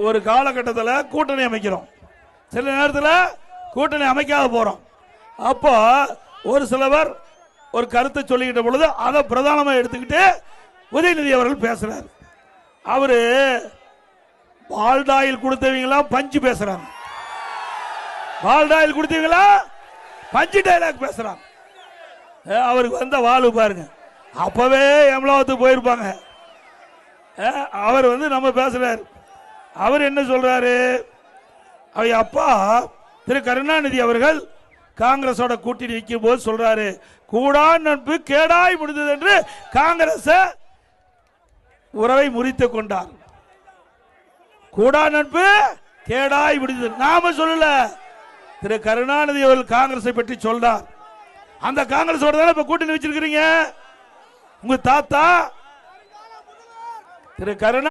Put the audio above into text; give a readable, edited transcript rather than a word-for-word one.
ஒரு காலகட்டத்தில் கூட்டணி அமைக்கிறோம், சில நேரத்தில் கூட்டணி அமைக்காத போறோம். அப்போ ஒரு சிலவர் ஒரு கருத்தை சொல்லிக்கிட்ட பொழுது அதை பிரதானமாக எடுத்துக்கிட்டு உதயநிதி அவர்கள் பேசுறார். அவரு பால்டாயில் கொடுத்தவங்களா பஞ்சு பேசுறாங்க, பால்டாயில் கொடுத்தவங்களா பஞ்சு டைலாக் பேசுறாங்க. அவருக்கு வந்த வாழ்வு பாருங்க, அப்பவே எம்லாவத்துக்கு போயிருப்பாங்க. அவர் நம்ம பேசுறாரு. அவர் என்ன சொல்றாரு, அவ அப்பா திரு கருணாநிதி அவர்கள் காங்கிரஸோட கூட்டணி வைக்கும் போது சொல்றாரு, கூடா நட்பு கேடாய் முடிந்தது என்று காங்கிரஸ் உறவை முறித்துக் கொண்டார். கூடா நட்பு கேடாய் முடிந்தது நாம சொல்லல, திரு கருணாநிதி அவர்கள் காங்கிரஸை பற்றி சொல்றார். அந்த காங்கிரஸோட தானே இப்ப கூட்டணி வச்சிருக்கிறீங்க. உங்க தாத்தா திரு கருணா